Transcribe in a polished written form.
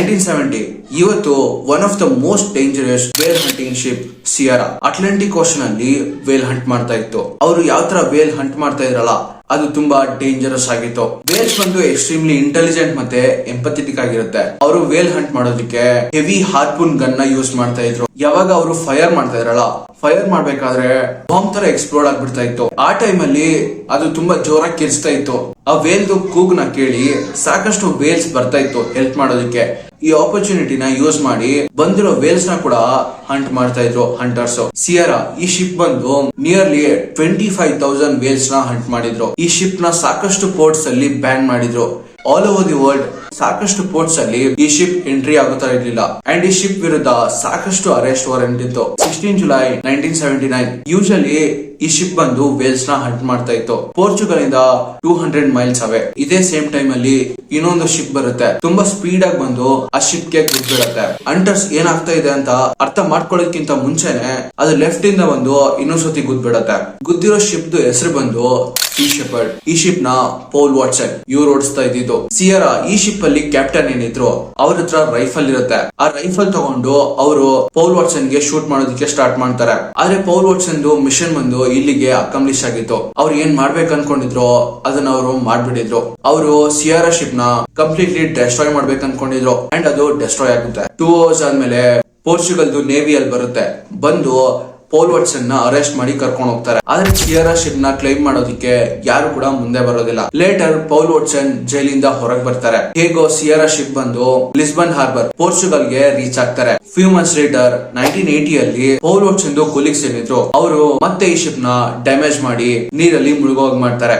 1970 ಇವತ್ತು one of the most dangerous whale hunting ship Sierra Atlantic ocean ಅಲ್ಲಿ whale hunt ಮಾಡ್ತಾ ಇತ್ತು. ಅವರು ಯಾವ ತರ ವೇಲ್ ಹಂಟ್ ಮಾಡ್ತಾ ಇದ್ರಲ್ಲ ಅದು ತುಂಬಾ ಡೇಂಜರಸ್ ಆಗಿತ್ತು. ವೇಲ್ಸ್ ಬಂದು ಎಕ್ಸ್ಟ್ರೀಮ್ಲಿ ಇಂಟೆಲಿಜೆಂಟ್ ಮತ್ತೆ ಎಂಪಥೆಟಿಕ್ ಆಗಿರುತ್ತೆ. ಅವರು ವೇಲ್ ಹಂಟ್ ಮಾಡೋದಕ್ಕೆ ಹೆವಿ ಹಾರ್ಪೂನ್ ಗನ್ ನ ಯೂಸ್ ಮಾಡ್ತಾ ಇದ್ರು. ಯಾವಾಗ ಅವರು ಫೈರ್ ಮಾಡ್ತಾ ಇದ್ರಲ್ಲ, ಫೈರ್ ಮಾಡ್ಬೇಕಾದ್ರೆ ಬಾಂಬ್ ತರ ಎಕ್ಸ್ಪ್ಲೋಡ್ ಆಗ್ಬಿಡ್ತಾ ಇತ್ತು. ಆ ಟೈಮ್ ಅಲ್ಲಿ ಅದು ತುಂಬಾ ಜೋರಾಗಿ ಕಿರ್ಚ್ತಾ ಇತ್ತು. ಆ ವೇಲ್ದು ಕೂಗ್ನ ಕೇಳಿ ಸಾಕಷ್ಟು ವೇಲ್ಸ್ ಬರ್ತಾ ಇತ್ತು ಹೆಲ್ಪ್ ಮಾಡೋದಕ್ಕೆ. ಈ ಆಪರ್ಚುನಿಟಿನ ಯೂಸ್ ಮಾಡಿ ಬಂದಿರೋ ವೇಲ್ಸ್ ನ ಕೂಡ ಹಂಟ್ ಮಾಡ್ತಾ ಇದ್ರು ಹಂಟರ್ಸ್. ಸಿಯರಾ ಈ ಶಿಪ್ ಬಂದು ನಿಯರ್ಲಿ 25,000 ವೇಲ್ಸ್ ನ ಹಂಟ್ ಮಾಡಿದ್ರು. ಈ ಶಿಪ್ ನ ಸಾಕಷ್ಟು ಪೋರ್ಟ್ಸ್ ಅಲ್ಲಿ ಬ್ಯಾನ್ ಮಾಡಿದ್ರು. ಆಲ್ ಓವರ್ ದಿ ವರ್ಲ್ಡ್ ಸಾಕಷ್ಟು ಪೋರ್ಟ್ಸ್ ಅಲ್ಲಿ ಈ ಶಿಪ್ ಎಂಟ್ರಿ ಆಗುತ್ತಾ ಇರ್ಲಿಲ್ಲ. ಅಂಡ್ ಈ ಶಿಪ್ ವಿರುದ್ಧ ಸಾಕಷ್ಟು ಅರೆಸ್ಟ್ ವಾರೆಂಟ್ ಇತ್ತು. 16 ಜುಲೈ 1979 ಯೂಶಲಿ ಈ ಶಿಪ್ ಬಂದು ವೇಲ್ಸ್ ನ ಹಂಟ್ ಮಾಡ್ತಾ ಇತ್ತು. ಪೋರ್ಚುಗಲ್ ಇಂದ 200 ಮೈಲ್ಸ್ ಅವೇ. ಇದೇ ಸೇಮ್ ಟೈಮ್ ಅಲ್ಲಿ ಇನ್ನೊಂದು ಶಿಪ್ ಬರುತ್ತೆ. ತುಂಬಾ ಸ್ಪೀಡ್ ಆಗಿ ಬಂದು ಆ ಶಿಪ್ ಗೆ ಗುದ್ಬಿಡುತ್ತೆ. ಹಂಟರ್ಸ್ ಏನಾಗ್ತಾ ಇದೆ ಅಂತ ಅರ್ಥ ಮಾಡ್ಕೊಳ್ಳೋದಕ್ಕಿಂತ ಮುಂಚೆನೆ ಅದು ಲೆಫ್ಟ್ ಇಂದ ಬಂದು ಇನ್ನೊಂದ್ ಸತಿ ಗುದ್ಬಿಡುತ್ತೆ. ಗುದ್ದಿರೋ ಶಿಪ್ ಹೆಸರು ಬಂದು ಸೀ ಶೆಪರ್ಡ್. ಈ ಶಿಪ್ ನ ಪೌಲ್ ವಾಟ್ಸನ್ ಇವ್ರು ಓಡಿಸ್ತಾ ಇದ್ದಿದ್ದು. ಸಿಯರಾ ಈ ಶಿಪ್ ಅಲ್ಲಿ ಕ್ಯಾಪ್ಟನ್ ಏನಿದ್ರು ಅವ್ರ ಹತ್ರ ರೈಫಲ್ ಇರುತ್ತೆ. ಆ ರೈಫಲ್ ತಗೊಂಡು ಅವರು ಪೌಲ್ ವಾಟ್ಸನ್ ಗೆ ಶೂಟ್ ಮಾಡೋದಕ್ಕೆ ಸ್ಟಾರ್ಟ್ ಮಾಡ್ತಾರೆ. ಆದ್ರೆ ಪೌಲ್ ವಾಟ್ಸನ್ ಮಿಷನ್ ಬಂದು ಇಲ್ಲಿಗೆ ಅಕಂಪ್ಲಿಷ್ ಆಗಿತ್ತು. ಅವ್ರು ಏನ್ ಮಾಡ್ಬೇಕು ಅನ್ಕೊಂಡಿದ್ರು ಅದನ್ನ ಅವರು ಮಾಡ್ಬಿಟ್ಟಿದ್ರು. ಅವರು ಸಿಯರಾ ಶಿಪ್ ನ ಕಂಪ್ಲೀಟ್ಲಿ ಡೆಸ್ಟ್ರಾಯ್ ಮಾಡ್ಬೇಕು ಅನ್ಕೊಂಡಿದ್ರು. ಅಂಡ್ ಅದು ಡೆಸ್ಟ್ರಾಯ್ ಆಗುತ್ತೆ. 2 hours ಆದ್ಮೇಲೆ ಪೋರ್ಚುಗಲ್ದು ನೇವಿಯಲ್ಲಿ ಬರುತ್ತೆ. ಬಂದು ಪೌಲ್ ವಾಟ್ಸನ್ ನ ಅರೆಸ್ಟ್ ಮಾಡಿ ಕರ್ಕೊಂಡು ಹೋಗ್ತಾರೆ. ಆದ್ರೆ ಸಿಯರಾ ಶಿಪ್ ನ ಕ್ಲೈಮ್ ಮಾಡೋದಕ್ಕೆ ಯಾರು ಕೂಡ ಮುಂದೆ ಬರೋದಿಲ್ಲ. ಲೇಟರ್ ಪೌಲ್ ವಾಟ್ಸನ್ ಜೈಲಿಂದ ಹೊರಗೆ ಬರ್ತಾರೆ. ಹೇಗೋ ಸಿಯರಾ ಶಿಪ್ ಬಂದು ಲಿಸ್ಬನ್ ಹಾರ್ಬರ್ ಪೋರ್ಚುಗಲ್ ಗೆ ರೀಚ್ ಆಗ್ತಾರೆ. ಫ್ಯೂ ಮಂತ್ಸ್ ಲೇಟರ್ 1980 ಅಲ್ಲಿ ಪೌಲ್ ವಾಟ್ಸನ್ ಕೊಲೀಗ್ಸ್ ಏನಿದ್ರು ಅವರು ಮತ್ತೆ ಈ ಶಿಪ್ ನ ಡ್ಯಾಮೇಜ್ ಮಾಡಿ ನೀರಲ್ಲಿ ಮುಳುಗೋಗ್ ಮಾಡ್ತಾರೆ.